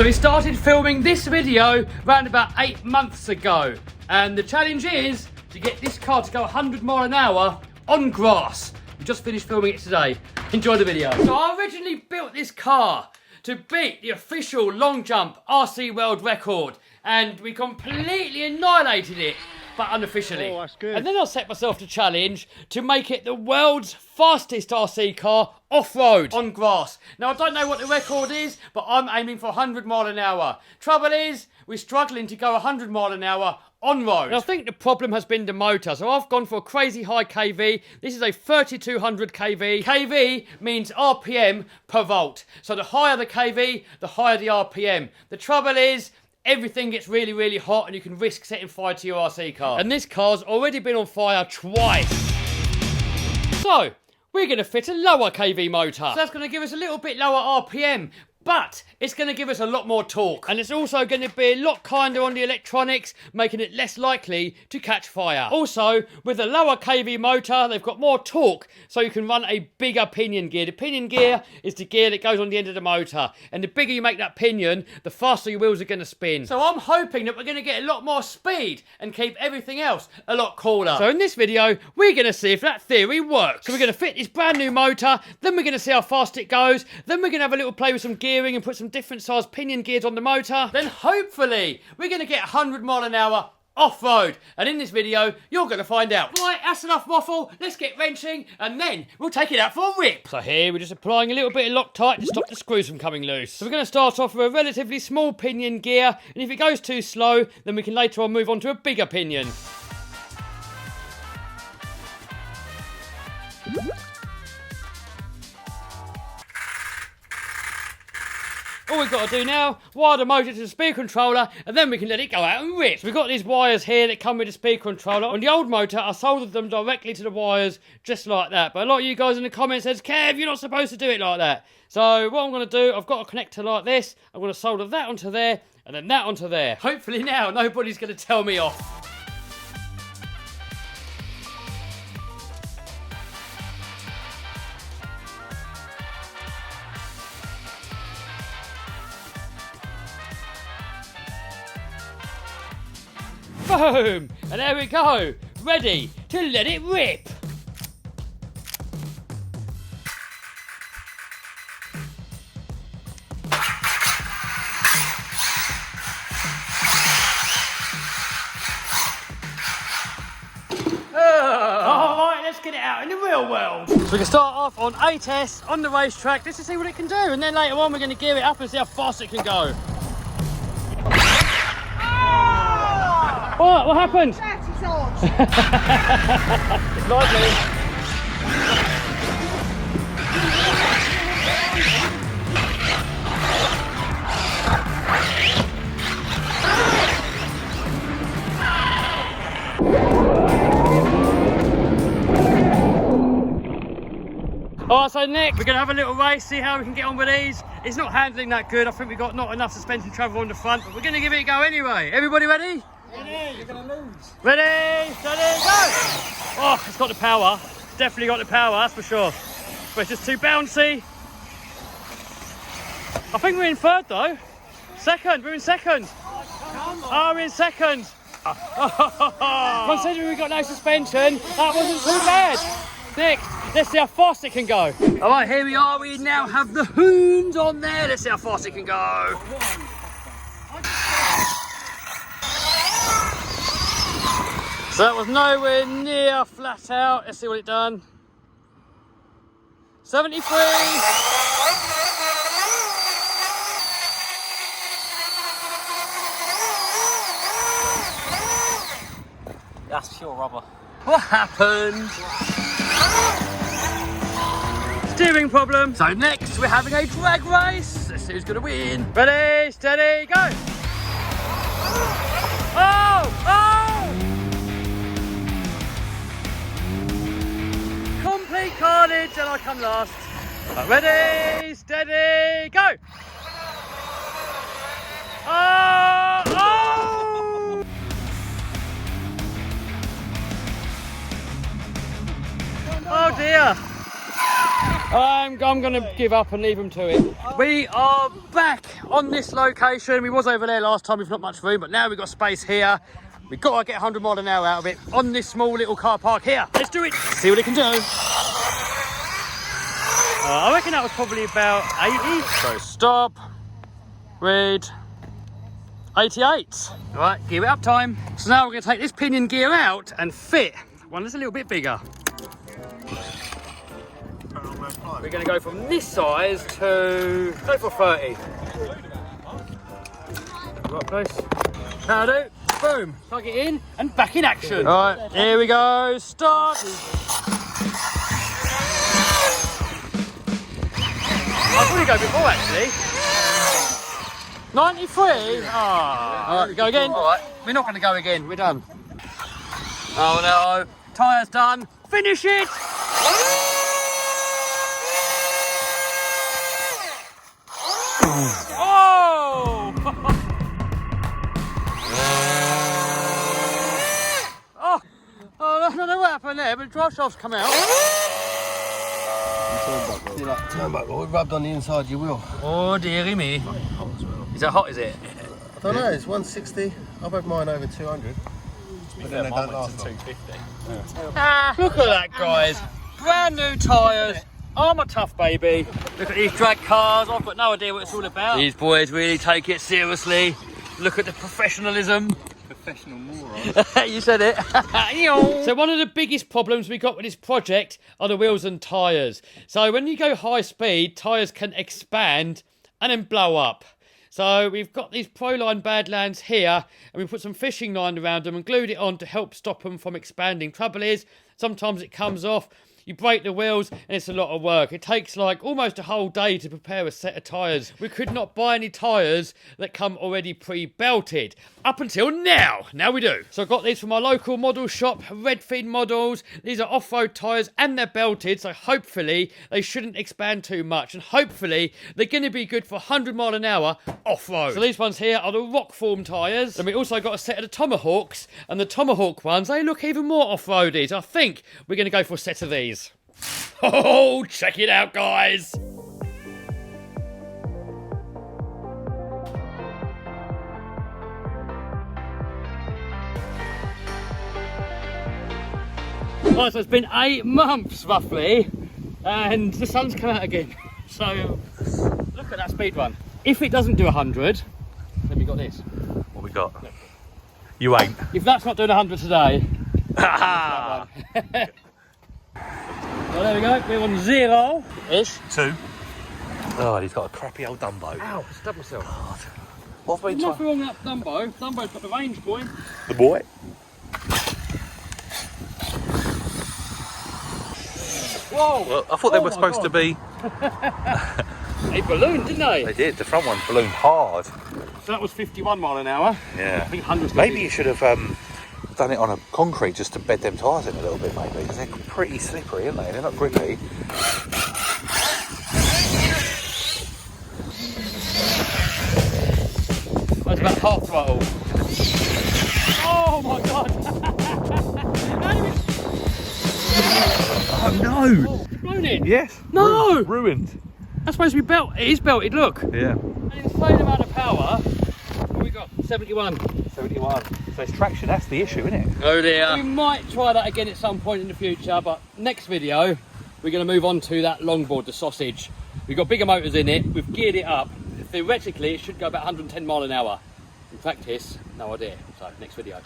So we started filming this video around about 8 months ago. And the challenge is to get this car to go 100 miles an hour on grass. We just finished filming it today. Enjoy the video. So I originally built this car to beat the official long jump RC world record. And we completely annihilated it, but unofficially. Oh, that's good. And then I set myself the challenge to make it the world's fastest RC car off-road on grass. Now, I don't know what the record is, but I'm aiming for 100 miles an hour. Trouble is, we're struggling to go 100 miles an hour on road. And I think the problem has been the motor. So I've gone for a crazy high kV. This is a 3200 kV. kV means RPM per volt. So the higher the kV, the higher the RPM. The trouble is, everything gets really, really hot and you can risk setting fire to your RC car. And this car's already been on fire twice. So, we're going to fit a lower kV motor. So that's going to give us a little bit lower RPM. But it's going to give us a lot more torque. And it's also going to be a lot kinder on the electronics, making it less likely to catch fire. Also, with a lower kV motor, they've got more torque, so you can run a bigger pinion gear. The pinion gear is the gear that goes on the end of the motor. And the bigger you make that pinion, the faster your wheels are going to spin. So I'm hoping that we're going to get a lot more speed and keep everything else a lot cooler. So in this video, we're going to see if that theory works. So we're going to fit this brand new motor, then we're going to see how fast it goes, then we're going to have a little play with some gearing and put some different size pinion gears on the motor. Then hopefully we're going to get 100 miles an hour off-road. And in this video, you're going to find out. Right, that's enough waffle. Let's get wrenching and then we'll take it out for a rip. So here we're just applying a little bit of Loctite to stop the screws from coming loose. So we're going to start off with a relatively small pinion gear, and if it goes too slow, then we can later on move on to a bigger pinion. All we've got to do now, wire the motor to the speed controller, and then we can let it go out and rip. So we've got these wires here that come with the speed controller. On the old motor, I soldered them directly to the wires, just like that. But a lot of you guys in the comments says, Kev, you're not supposed to do it like that. So what I'm going to do, I've got a connector like this. I'm going to solder that onto there, and then that onto there. Hopefully now, nobody's going to tell me off. Boom! And there we go, ready to let it rip. Alright, let's get it out in the real world. So we can start off on 8S on the racetrack just to see what it can do, and then later on we're going to gear it up and see how fast it can go. What happened? It's lively. Alright, so next we're going to have a little race, see how we can get on with these. It's not handling that good. I think we've got not enough suspension travel on the front, but we're going to give it a go anyway. Everybody ready? Ready, you're gonna lose. Ready, steady, go! Oh, it's got the power. It's definitely got the power, that's for sure. But it's just too bouncy. I think we're in third though. Second, we're in second. Oh, we're in second. Considering we've got no suspension, that wasn't too bad. Next, let's see how fast it can go. All right, here we are. We now have the hoons on there. Let's see how fast it can go. So that was nowhere near flat out. Let's see what it done. 73. That's pure rubber. What happened? Steering problem. So next we're having a drag race. Let's see who's gonna win. Ready, steady, go. Oh! Oh! Complete carnage and I come last. Ready, steady, go! Oh! Oh! Oh dear! I'm I'm going to give up and leave them to it. We are back on this location. We was over there last time with not much room, but now we've got space here. We've got to get 100 mile an hour out of it on this small little car park here. Let's do it. See what it can do. I reckon that was probably about 80. So stop, read, 88. Right, gear it up time. So now we're going to take this pinion gear out and fit one that's a little bit bigger. We're going to go from this size to, go for 30. Right place. That'll do. Boom. Plug it in and back in action. All right, here we go. Start. I'll probably go before actually. 93? Ah. All right, go again. All right, we're not going to go again. We're done. Oh no. Tyre's done. Finish it. Oh! Oh! I don't know what happened there, but the drive shaft's come out. Turn back, we rubbed on the inside of your wheel. Oh dearie me. Is that hot, is it? I don't know, it's 160. I've had mine over 200. But then they don't last long. 250. Ah, look at that, guys. Brand new tyres. I'm a tough baby. Look at these drag cars. I've got no idea what it's all about. These boys really take it seriously. Look at the professionalism. Professional moron. You said it. So one of the biggest problems we got with this project are the wheels and tyres. So when you go high speed, tyres can expand and then blow up. So we've got these Proline Badlands here and we put some fishing line around them and glued it on to help stop them from expanding. Trouble is, sometimes it comes off. You break the wheels and it's a lot of work. It takes like almost a whole day to prepare a set of tyres. We could not buy any tyres that come already pre-belted. Up until now. Now we do. So I got these from my local model shop, Redfin Models. These are off-road tyres and they're belted, so hopefully they shouldn't expand too much. And hopefully they're going to be good for 100 mile an hour off-road. So these ones here are the Rockform tyres. And we also got a set of the Tomahawks. And the Tomahawk ones, they look even more off-roady. So I think we're going to go for a set of these. Oh, check it out, guys. Right, so it's been 8 months roughly, and the sun's come out again. So look at that speed run. If it doesn't do 100, then we got this. What we got? Look. You ain't. If that's not doing 100 today. Well, there we go. We're on 0-ish. 2. Oh, he's got a crappy old Dumbo. Ow, I stabbed myself. God. What have we There's nothing wrong with that Dumbo. Dumbo's got the range, boy. The boy? Whoa! Well, I thought they were supposed to be... They ballooned, didn't they? They did. The front one ballooned hard. So that was 51 mile an hour. Yeah. I think 100's Maybe you should have done it on a concrete just to bed them tyres in a little bit, maybe, because they're pretty slippery, aren't they? They're not grippy. That's about half throttle. Oh my god! Oh no! Oh, it's blown it! Yes. No! Ruined. That's supposed to be belted. It is belted, look. Yeah. And insane amount of power. What we got? 71. 71. So it's traction, that's the issue, isn't it? Oh dear. We might try that again at some point in the future, but next video, we're going to move on to that longboard, the sausage. We've got bigger motors in it, we've geared it up. Theoretically, it should go about 110 mile an hour. In practice, no idea. So, next video.